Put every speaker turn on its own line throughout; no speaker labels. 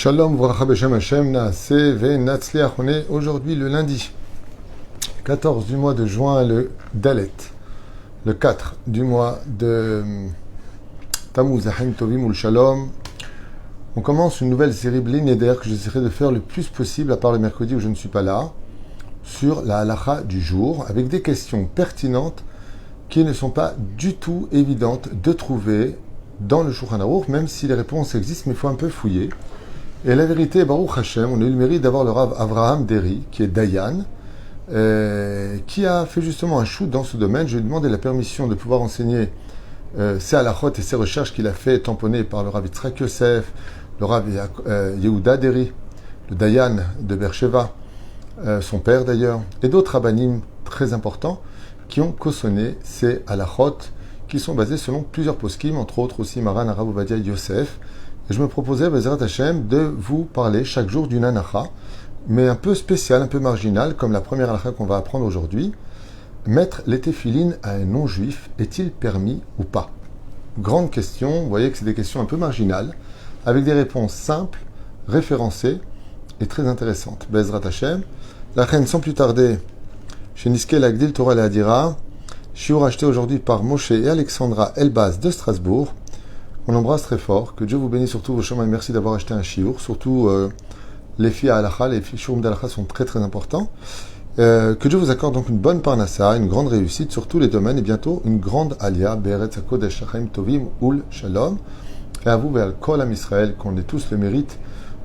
Shalom, Vracha Beshem Hashem, Naase Ve Natzliach. On est aujourd'hui le lundi 14 du mois de juin, le Dalet. Le 4 du mois de Tammuz, Ahem Tovim Ul Shalom. On commence une nouvelle série Bli Neder que j'essaierai de faire le plus possible, à part le mercredi où je ne suis pas là, sur la halacha du jour, avec des questions pertinentes qui ne sont pas du tout évidentes de trouver dans le Shulchan Aruch, même si les réponses existent, mais il faut un peu fouiller. Et la vérité, Baruch Hashem, on a eu le mérite d'avoir le Rav Avraham Deri, qui est Dayan, qui a fait justement un shoot dans ce domaine. Je lui ai demandé la permission de pouvoir enseigner ses halachot et ses recherches qu'il a fait, tamponnées par le Rav Yitzhak Yosef, le Rav Yehuda Deri, le Dayan de Beersheva, son père d'ailleurs, et d'autres rabbanim très importants qui ont cautionné ces halachot, qui sont basés selon plusieurs poskim, entre autres aussi Maran Arav Ovadia Yosef. Et je me proposais, Bezrat Hashem, de vous parler chaque jour d'une halacha, mais un peu spéciale, un peu marginale, comme la première halacha qu'on va apprendre aujourd'hui. Mettre les téphilines à un non-juif, est-il permis ou pas? Grande question, vous voyez que c'est des questions un peu marginales, avec des réponses simples, référencées et très intéressantes. Bezrat Hashem, la reine sans plus tarder, chez Niske Lagdil Torah Le Hadira, shiur acheté aujourd'hui par Moshe et Alexandra Elbaz de Strasbourg. On l'embrasse très fort. Que Dieu vous bénisse surtout vos chemins et merci d'avoir acheté un shiur. Surtout les filles à halacha, les filles shurim d'halacha sont très très importants. Que Dieu vous accorde donc une bonne parnassa, une grande réussite sur tous les domaines et bientôt une grande alia, Be'eretz HaKodesh Achaim Tovim Ul Shalom. Et à vous, vers Kol Am Israël, qu'on ait tous le mérite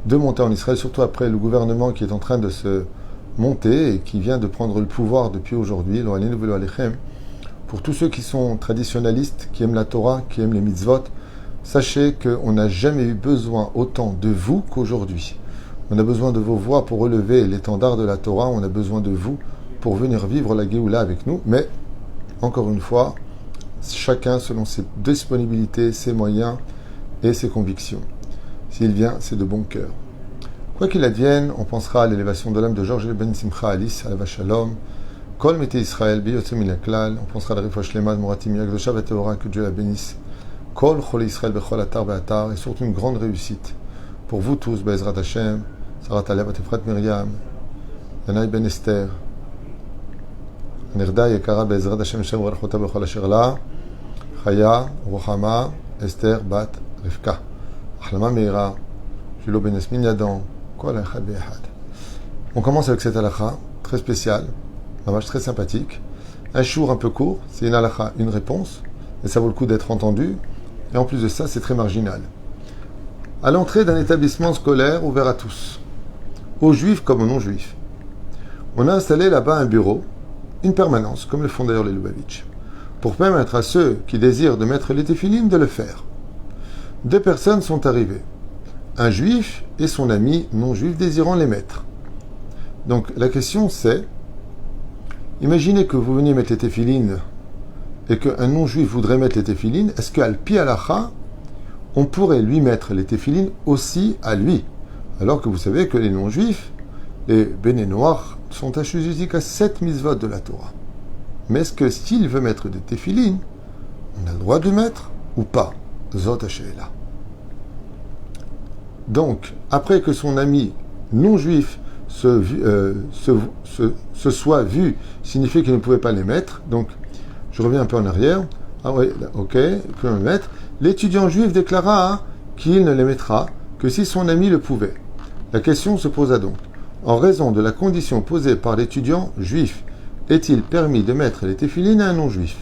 de monter en Israël, surtout après le gouvernement qui est en train de se monter et qui vient de prendre le pouvoir depuis aujourd'hui. Lo Aleinu Velo Alechem. Pour tous ceux qui sont traditionnalistes, qui aiment la Torah, qui aiment les mitzvot, sachez qu'on n'a jamais eu besoin autant de vous qu'aujourd'hui. On a besoin de vos voix pour relever l'étendard de la Torah. On a besoin de vous pour venir vivre la Géoula avec nous. Mais, encore une fois, chacun selon ses disponibilités, ses moyens et ses convictions. S'il vient, c'est de bon cœur. Quoi qu'il advienne, on pensera à l'élévation de l'âme de Georges Ben Simcha Alice, Alava Shalom, Kol Mete Israël, Biyotzem Minaklal. On pensera à la Rifosh Lema de Moratim Yagdosha Vateora, que Dieu la bénisse. Kol Chol Israël Bechol Atar Be'atar, et surtout une grande réussite pour vous tous, Be'ezrat Hashem, Sarat Alea Batefrat Miriam, Yanai Ben Esther, Nirda Yekara Be'ezrat Hashem Shem Varachota Bechol Asher La, Chaya Rochama Esther Bat Rivka, Achlama Meira, Julo Ben Esmin Yadan, Kol Echad Be'echad. On commence avec cette halakha très spéciale, un match très sympathique, un chour un peu court, c'est une halakha, une réponse, et ça vaut le coup d'être entendu. Et en plus de ça, c'est très marginal. À l'entrée d'un établissement scolaire ouvert à tous, aux juifs comme aux non-juifs, on a installé là-bas un bureau, une permanence, comme le font d'ailleurs les Lubavitch, pour permettre à ceux qui désirent de mettre les téphilines de le faire. Deux personnes sont arrivées, un juif et son ami non-juif désirant les mettre. Donc la question c'est, imaginez que vous veniez mettre les téphilines et qu'un non-juif voudrait mettre les téphilines, est-ce qu'à l'pi halacha, on pourrait lui mettre les téphilines aussi à lui? Alors que vous savez que les non-juifs, les béné noirs, sont assujettis à 7 mitzvot de la Torah. Mais est-ce que s'il veut mettre des téphilines, on a le droit de mettre ou pas? Zot HaShe'ela. Donc, après que son ami non-juif se soit vu signifier qu'il ne pouvait pas les mettre, donc je reviens un peu en arrière. Ah oui, ok, il peut le mettre. L'étudiant juif déclara qu'il ne les mettra que si son ami le pouvait. La question se posa donc. En raison de la condition posée par l'étudiant juif, est-il permis de mettre les téphilines à un non-juif?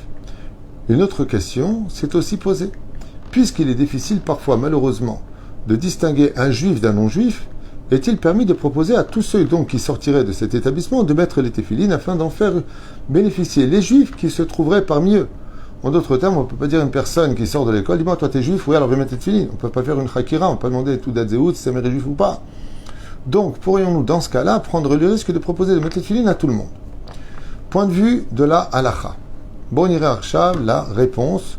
Une autre question s'est aussi posée. Puisqu'il est difficile parfois, malheureusement, de distinguer un juif d'un non-juif, est-il permis de proposer à tous ceux donc qui sortiraient de cet établissement de mettre les téphilines afin d'en faire bénéficier les juifs qui se trouveraient parmi eux? En d'autres termes, on ne peut pas dire à une personne qui sort de l'école, dis-moi, toi t'es juif, oui, alors je vais mettre les téphilines. On ne peut pas faire une chakira, on ne peut pas demander tout d'Adzeout si sa mère est juif ou pas. Donc, pourrions-nous, dans ce cas-là, prendre le risque de proposer de mettre les téphilines à tout le monde? Point de vue de la halacha. Bon, on irait à Arshav, la réponse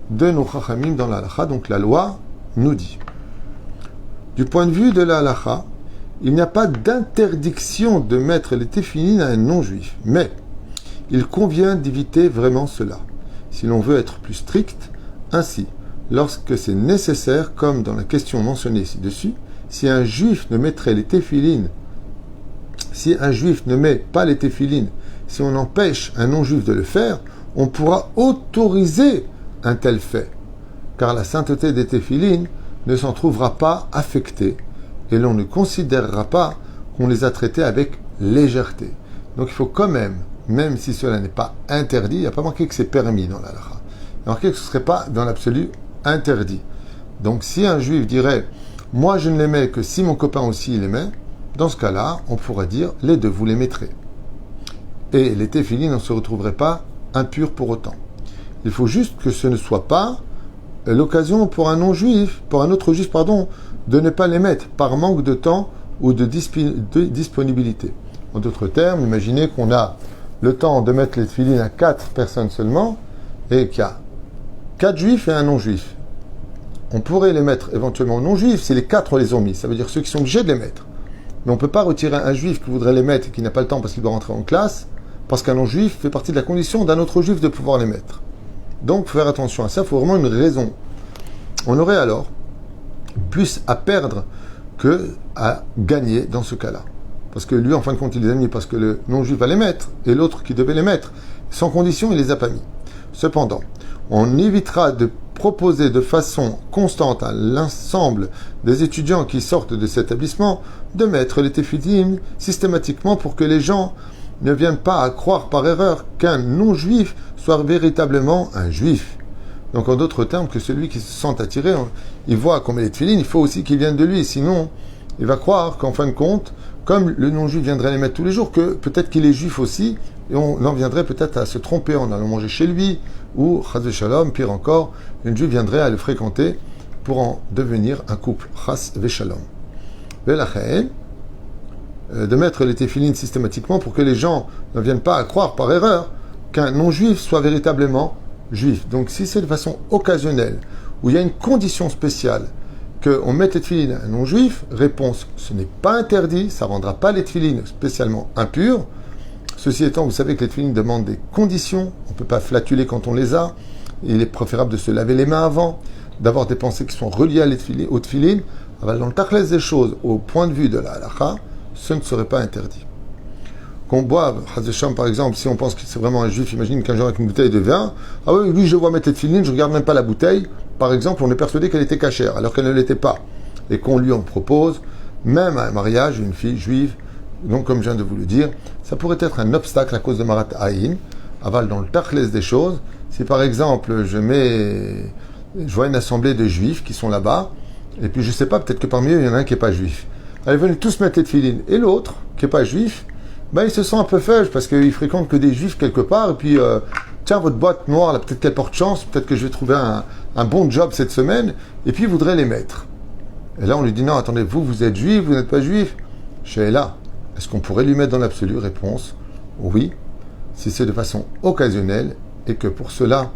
de nos chachamim dans la halacha, donc la loi nous dit. Du point de vue de la halacha, il n'y a pas d'interdiction de mettre les téphilines à un non-juif, mais il convient d'éviter vraiment cela, si l'on veut être plus strict. Ainsi, lorsque c'est nécessaire, comme dans la question mentionnée ci-dessus, si un juif ne mettrait les téphilines, si un juif ne met pas les téphilines, si on empêche un non-juif de le faire, on pourra autoriser un tel fait, car la sainteté des téphilines ne s'en trouvera pas affectée et l'on ne considérera pas qu'on les a traités avec légèreté. Donc il faut quand même si cela n'est pas interdit, il n'y a pas marqué que c'est permis dans la halakha, il y a marqué que ce ne serait pas dans l'absolu interdit. Donc si un juif dirait « moi je ne les mets que si mon copain aussi les met », dans ce cas-là, on pourra dire « les deux vous les mettrez ». Et les téphilines ne se retrouveraient pas impurs pour autant. Il faut juste que ce ne soit pas l'occasion pour un non-juif, pour un autre juif, de ne pas les mettre par manque de temps ou de disponibilité. En d'autres termes, imaginez qu'on a le temps de mettre les téphilines à 4 personnes seulement et qu'il y a 4 juifs et un non-juif. On pourrait les mettre éventuellement aux non-juifs si les 4 les ont mis. Ça veut dire ceux qui sont obligés de les mettre. Mais on ne peut pas retirer un juif qui voudrait les mettre et qui n'a pas le temps parce qu'il doit rentrer en classe, parce qu'un non-juif fait partie de la condition d'un autre juif de pouvoir les mettre. Donc, faire attention à ça, il faut vraiment une raison. On aurait alors plus à perdre que à gagner dans ce cas-là. Parce que lui, en fin de compte, il les a mis parce que le non-juif va les mettre, et l'autre qui devait les mettre, sans condition, il les a pas mis. Cependant, on évitera de proposer de façon constante à l'ensemble des étudiants qui sortent de cet établissement de mettre les téphilines systématiquement pour que les gens ne viennent pas à croire par erreur qu'un non-juif soit véritablement un juif. Donc en d'autres termes, que celui qui se sent attiré, il voit qu'on met les téphilines, il faut aussi qu'ils viennent de lui, sinon il va croire qu'en fin de compte, comme le non-juif viendrait les mettre tous les jours, que peut-être qu'il est juif aussi, et on en viendrait peut-être à se tromper en allant manger chez lui, ou, chas v'shalom, pire encore, une juive viendrait à le fréquenter pour en devenir un couple, chas v'shalom. V'lachen, de mettre les téphilines systématiquement pour que les gens ne viennent pas à croire par erreur qu'un non-juif soit véritablement juif. Donc si c'est de façon occasionnelle, où il y a une condition spéciale, qu'on mette les téphilines à un non-juif, réponse, ce n'est pas interdit, ça ne rendra pas les téphilines spécialement impures. Ceci étant, vous savez que les téphilines demandent des conditions, on ne peut pas flatuler quand on les a, il est préférable de se laver les mains avant, d'avoir des pensées qui sont reliées aux téphilines. Alors, dans le tachlès des choses, au point de vue de la halakha, ce ne serait pas interdit. Qu'on boive, par exemple, si on pense que c'est vraiment un juif, imagine qu'un jour avec une bouteille de vin, ah oui, lui je vois mettre les téphilines, je ne regarde même pas la bouteille, par exemple, on est persuadé qu'elle était cachère, alors qu'elle ne l'était pas, et qu'on lui en propose, même à un mariage, une fille juive, donc comme je viens de vous le dire, ça pourrait être un obstacle à cause de Marat Aïn, aval dans le tachlès des choses, si par exemple je vois une assemblée de juifs qui sont là-bas, et puis je ne sais pas, peut-être que parmi eux il y en a un qui n'est pas juif. Alors, ils veulent tous mettre les téphilines, et l'autre, qui n'est pas juif, il se sent un peu faible parce qu'il fréquente que des juifs quelque part, et puis tiens, votre boîte noire, là, peut-être qu'elle porte chance, peut-être que je vais trouver un bon job cette semaine, et puis il voudrait les mettre. Et là on lui dit non, attendez, vous êtes juif, vous n'êtes pas juif. Sheila, est-ce qu'on pourrait lui mettre dans l'absolu? Réponse, oui, si c'est de façon occasionnelle, et que pour cela,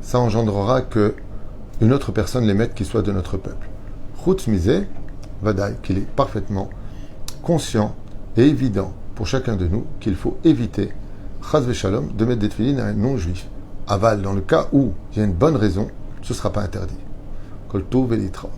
ça engendrera que une autre personne les mette qui soit de notre peuple. Chutz misé, vadaï, qu'il est parfaitement conscient et évident pour chacun de nous qu'il faut éviter, chas v'shalom, de mettre des téphilines à un non-juif. Aval, dans le cas où il y a une bonne raison, ce ne sera pas interdit. Kol tov v'litraot.